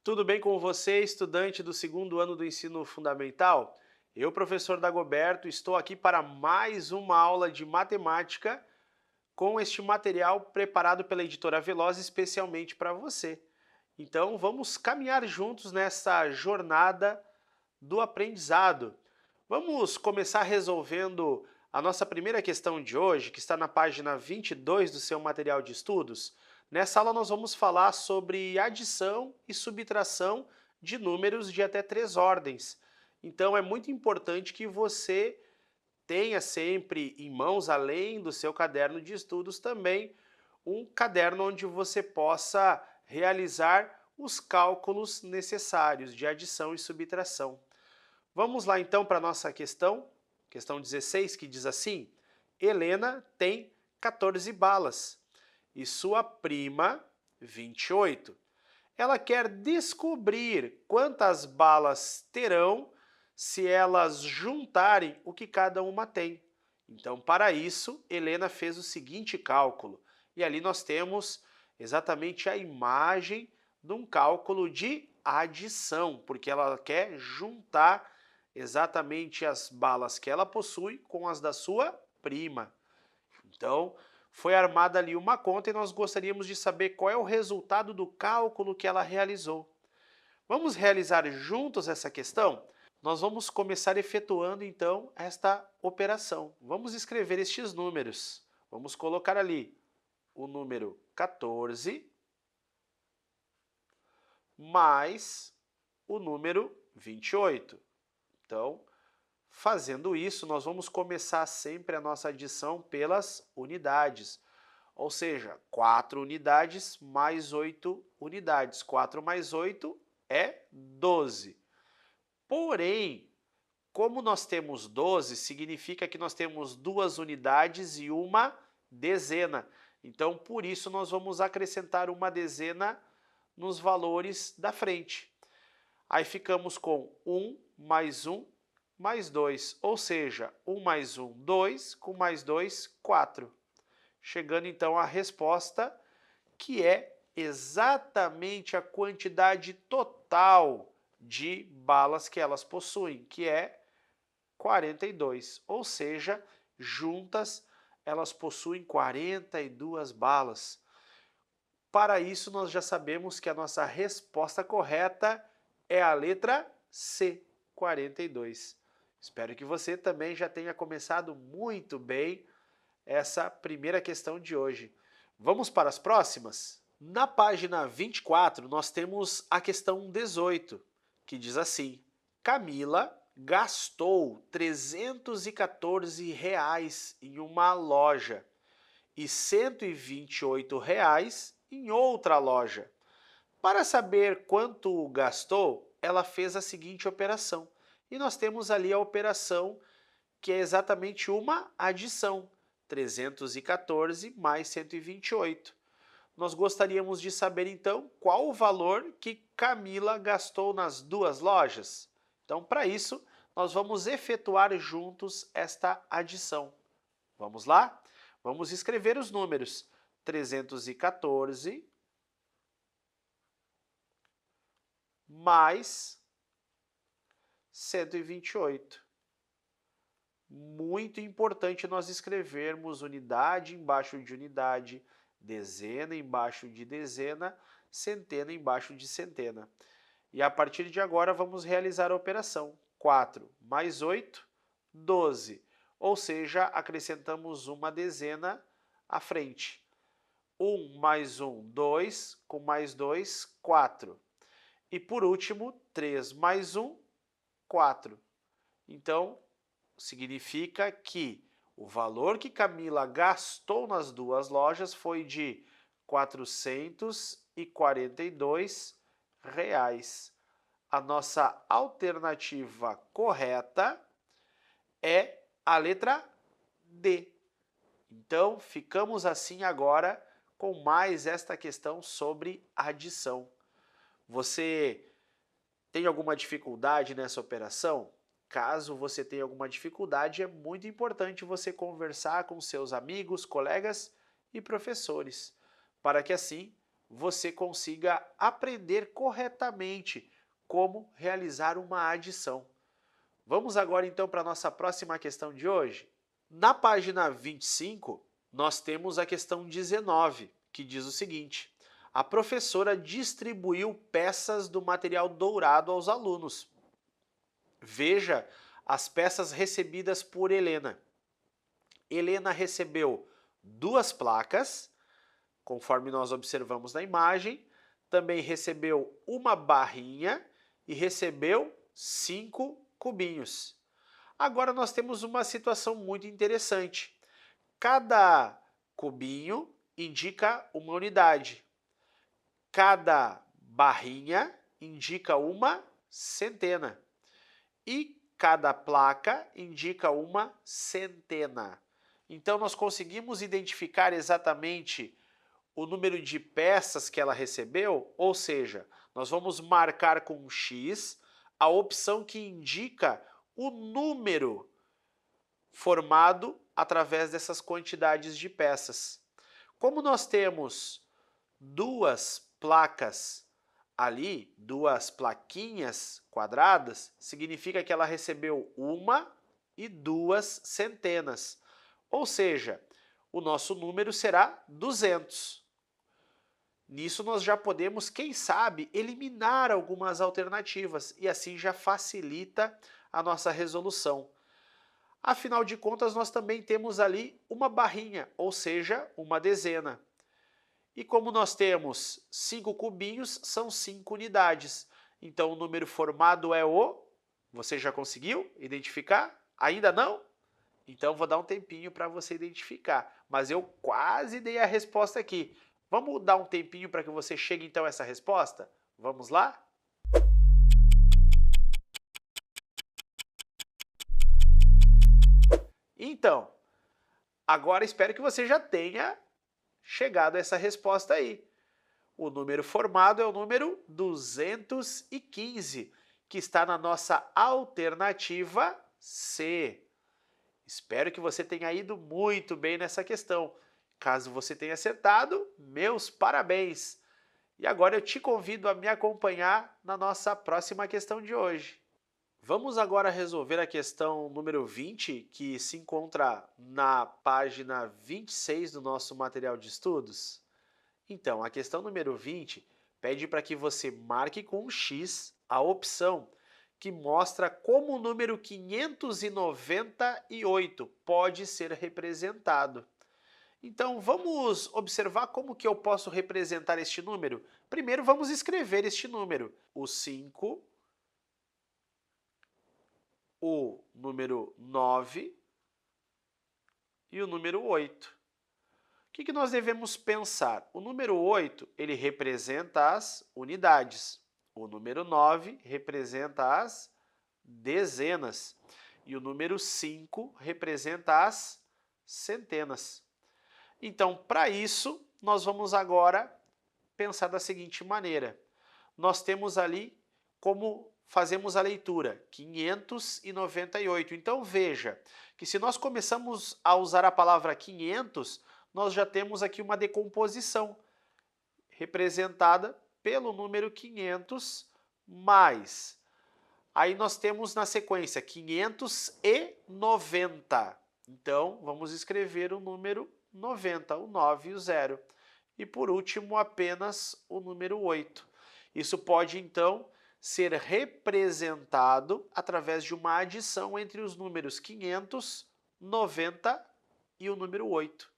Tudo bem com você, estudante do segundo ano do ensino fundamental? Eu, professor Dagoberto, estou aqui para mais uma aula de matemática com este material preparado pela editora Veloz especialmente para você. Então, vamos caminhar juntos nessa jornada do aprendizado. Vamos começar resolvendo a nossa primeira questão de hoje, que está na página 22 do seu material de estudos. Nessa aula nós vamos falar sobre adição e subtração de números de até 3 ordens. Então é muito importante que você tenha sempre em mãos, além do seu caderno de estudos, também um caderno onde você possa realizar os cálculos necessários de adição e subtração. Vamos lá então para a nossa questão 16, que diz assim: Helena tem 14 balas e sua prima 28. Ela quer descobrir quantas balas terão se elas juntarem o que cada uma tem. Então, para isso, Helena fez o seguinte cálculo. E ali nós temos exatamente a imagem de um cálculo de adição, porque ela quer juntar exatamente as balas que ela possui com as da sua prima. Então, foi armada ali uma conta e nós gostaríamos de saber qual é o resultado do cálculo que ela realizou. Vamos realizar juntos essa questão? Nós vamos começar efetuando então esta operação. Vamos escrever estes números. Vamos colocar ali o número 14 mais o número 28. Então, fazendo isso, nós vamos começar sempre a nossa adição pelas unidades. Ou seja, 4 unidades mais 8 unidades. 4 mais 8 é 12. Porém, como nós temos 12, significa que nós temos 2 unidades e uma dezena. Então, por isso, nós vamos acrescentar uma dezena nos valores da frente. Aí ficamos com 1 mais 1 mais 2, ou seja, 1 mais 1, 2, com mais 2, 4. Chegando então à resposta, que é exatamente a quantidade total de balas que elas possuem, que é 42, ou seja, juntas elas possuem 42 balas. Para isso, nós já sabemos que a nossa resposta correta é a letra C, 42. Espero que você também já tenha começado muito bem essa primeira questão de hoje. Vamos para as próximas? Na página 24, nós temos a questão 18, que diz assim: Camila gastou R$ 314 em uma loja e R$ 128 em outra loja. Para saber quanto gastou, ela fez a seguinte operação. E nós temos ali a operação que é exatamente uma adição. 314 mais 128. Nós gostaríamos de saber, então, qual o valor que Camila gastou nas duas lojas. Então, para isso, nós vamos efetuar juntos esta adição. Vamos lá? Vamos escrever os números. 314 mais 128. Muito importante nós escrevermos unidade embaixo de unidade, dezena embaixo de dezena, centena embaixo de centena. E a partir de agora vamos realizar a operação. 4 mais 8, 12. Ou seja, acrescentamos uma dezena à frente. 1 mais 1, 2, com mais 2, 4. E por último, 3 mais 1, 4. Então, significa que o valor que Camila gastou nas duas lojas foi de R$ 442. A nossa alternativa correta é a letra D. Então, ficamos assim agora com mais esta questão sobre adição. Você tem alguma dificuldade nessa operação? Caso você tenha alguma dificuldade, é muito importante você conversar com seus amigos, colegas e professores, para que assim você consiga aprender corretamente como realizar uma adição. Vamos agora então para a nossa próxima questão de hoje? Na página 25, nós temos a questão 19, que diz o seguinte: a professora distribuiu peças do material dourado aos alunos. Veja as peças recebidas por Helena. Helena recebeu 2 placas, conforme nós observamos na imagem, também recebeu uma barrinha e recebeu 5 cubinhos. Agora nós temos uma situação muito interessante. Cada cubinho indica uma unidade. Cada barrinha indica uma centena. E cada placa indica uma centena. Então nós conseguimos identificar exatamente o número de peças que ela recebeu, ou seja, nós vamos marcar com um X a opção que indica o número formado através dessas quantidades de peças. Como nós temos 2 placas ali, 2 plaquinhas quadradas, significa que ela recebeu 1 e 2 centenas. Ou seja, o nosso número será 200. Nisso nós já podemos, quem sabe, eliminar algumas alternativas e assim já facilita a nossa resolução. Afinal de contas, nós também temos ali uma barrinha, ou seja, uma dezena. E como nós temos 5 cubinhos, são 5 unidades. Então o número formado é o... Você já conseguiu identificar? Ainda não? Então vou dar um tempinho para você identificar. Mas eu quase dei a resposta aqui. Vamos dar um tempinho para que você chegue então a essa resposta? Vamos lá? Então, agora espero que você já tenha chegado a essa resposta aí. O número formado é o número 215, que está na nossa alternativa C. Espero que você tenha ido muito bem nessa questão. Caso você tenha acertado, meus parabéns! E agora eu te convido a me acompanhar na nossa próxima questão de hoje. Vamos agora resolver a questão número 20, que se encontra na página 26 do nosso material de estudos? Então, a questão número 20 pede para que você marque com um X a opção que mostra como o número 598 pode ser representado. Então, vamos observar como que eu posso representar este número? Primeiro, vamos escrever este número. O 5, o número 9 e o número 8. O que nós devemos pensar? O número 8, ele representa as unidades. O número 9 representa as dezenas. E o número 5 representa as centenas. Então, para isso, nós vamos agora pensar da seguinte maneira. Nós temos ali como fazemos a leitura, 598. Então, veja que se nós começamos a usar a palavra 500, nós já temos aqui uma decomposição representada pelo número 500 mais. Aí nós temos na sequência 590. Então, vamos escrever o número 90, o 9 e o 0. E por último, apenas o número 8. Isso pode, então, ser representado através de uma adição entre os números 500, 90 e o número 8.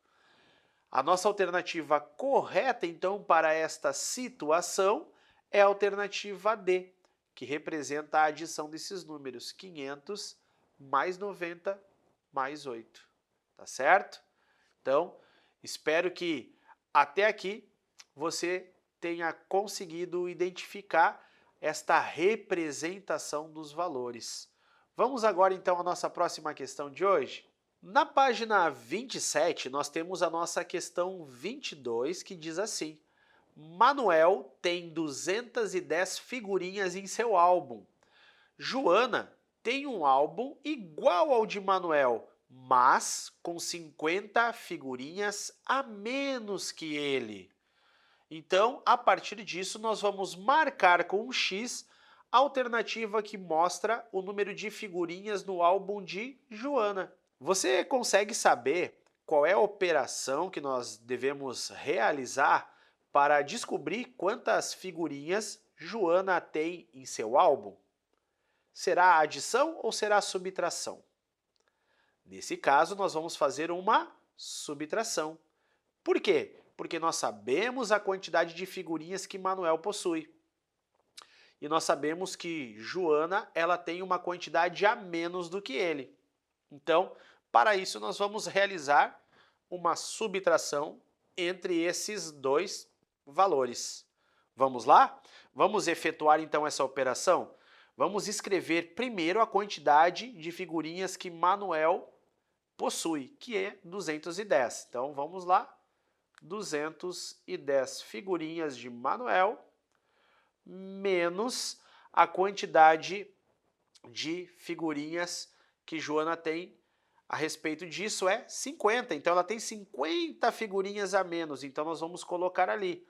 A nossa alternativa correta, então, para esta situação é a alternativa D, que representa a adição desses números, 500 mais 90 mais 8. Tá certo? Então, espero que até aqui você tenha conseguido identificar esta representação dos valores. Vamos agora então à nossa próxima questão de hoje? Na página 27, nós temos a nossa questão 22, que diz assim: Manuel tem 210 figurinhas em seu álbum. Joana tem um álbum igual ao de Manuel, mas com 50 figurinhas a menos que ele. Então, a partir disso, nós vamos marcar com um X a alternativa que mostra o número de figurinhas no álbum de Joana. Você consegue saber qual é a operação que nós devemos realizar para descobrir quantas figurinhas Joana tem em seu álbum? Será a adição ou será a subtração? Nesse caso, nós vamos fazer uma subtração. Por quê? Porque nós sabemos a quantidade de figurinhas que Manuel possui. E nós sabemos que Joana ela tem uma quantidade a menos do que ele. Então, para isso, nós vamos realizar uma subtração entre esses dois valores. Vamos lá? Vamos efetuar então essa operação? Vamos escrever primeiro a quantidade de figurinhas que Manuel possui, que é 210. Então, vamos lá. 210 figurinhas de Manuel menos a quantidade de figurinhas que Joana tem a respeito disso é 50. Então, ela tem 50 figurinhas a menos. Então, nós vamos colocar ali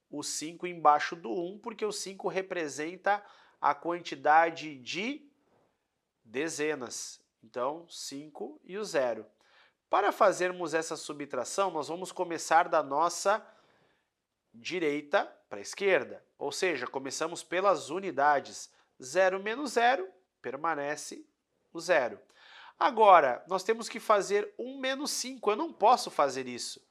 o 5 embaixo do 1, porque o 5 representa a quantidade de dezenas. Então, 5 e o 0. Para fazermos essa subtração, nós vamos começar da nossa direita para a esquerda. Ou seja, começamos pelas unidades. 0 menos 0, permanece o 0. Agora, nós temos que fazer 1 menos 5. Eu não posso fazer isso.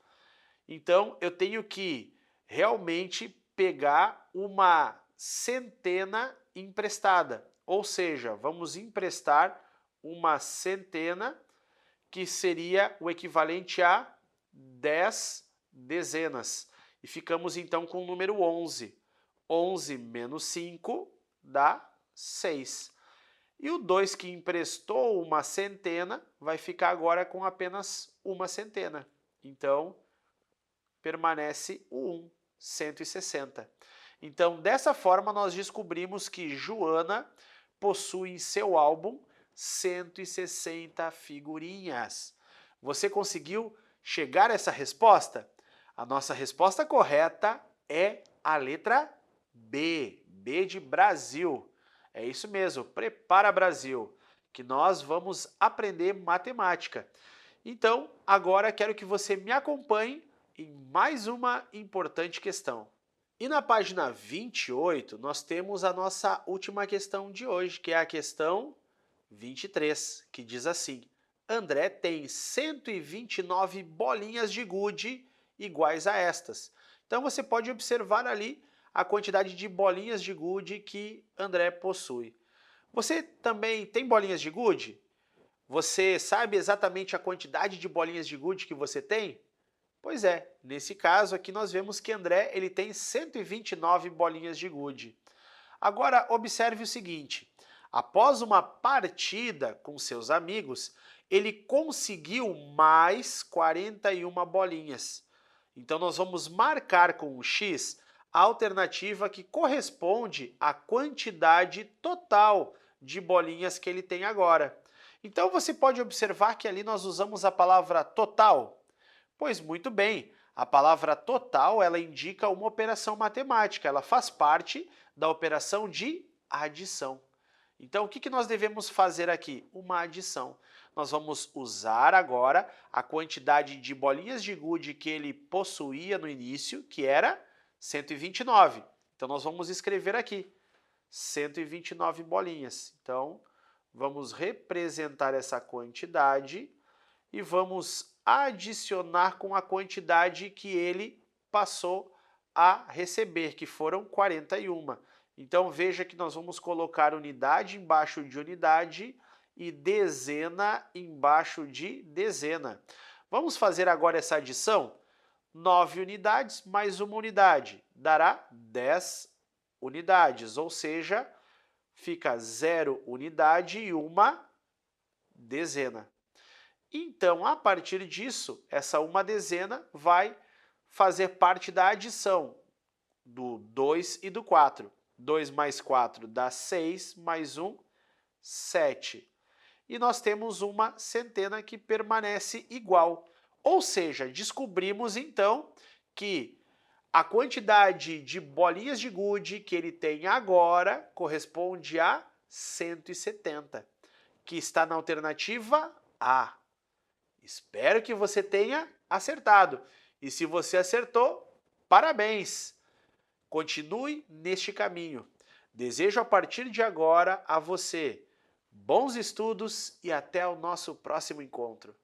Então, eu tenho que realmente pegar uma centena emprestada. Ou seja, vamos emprestar uma centena que seria o equivalente a 10 dezenas. E ficamos então com o número 11. 11 menos 5 dá 6. E o 2 que emprestou uma centena vai ficar agora com apenas uma centena. Então, permanece o 1, 160. Então, dessa forma, nós descobrimos que Joana possui em seu álbum 160 figurinhas. Você conseguiu chegar a essa resposta? A nossa resposta correta é a letra B. B de Brasil. É isso mesmo, prepara Brasil, que nós vamos aprender matemática. Então, agora quero que você me acompanhe em mais uma importante questão. E na página 28, nós temos a nossa última questão de hoje, que é a questão 23, que diz assim: André tem 129 bolinhas de gude iguais a estas. Então você pode observar ali a quantidade de bolinhas de gude que André possui. Você também tem bolinhas de gude? Você sabe exatamente a quantidade de bolinhas de gude que você tem? Pois é, nesse caso aqui nós vemos que André ele tem 129 bolinhas de gude. Agora observe o seguinte: após uma partida com seus amigos, ele conseguiu mais 41 bolinhas. Então nós vamos marcar com um X a alternativa que corresponde à quantidade total de bolinhas que ele tem agora. Então você pode observar que ali nós usamos a palavra total. Pois muito bem, a palavra total ela indica uma operação matemática, ela faz parte da operação de adição. Então, o que nós devemos fazer aqui? Uma adição. Nós vamos usar agora a quantidade de bolinhas de gude que ele possuía no início, que era 129. Então, nós vamos escrever aqui 129 bolinhas. Então, vamos representar essa quantidade e vamos adicionar com a quantidade que ele passou a receber, que foram 41. Então, veja que nós vamos colocar unidade embaixo de unidade e dezena embaixo de dezena. Vamos fazer agora essa adição? 9 unidades mais uma unidade dará 10 unidades, ou seja, fica 0 unidade e uma dezena. Então, a partir disso, essa uma dezena vai fazer parte da adição do 2 e do 4. 2 mais 4 dá 6, mais 1, 7. E nós temos uma centena que permanece igual. Ou seja, descobrimos então que A quantidade de bolinhas de gude que ele tem agora corresponde a 170, que está na alternativa A. Espero que você tenha acertado. E se você acertou, parabéns! Continue neste caminho. Desejo a partir de agora a você bons estudos e até o nosso próximo encontro.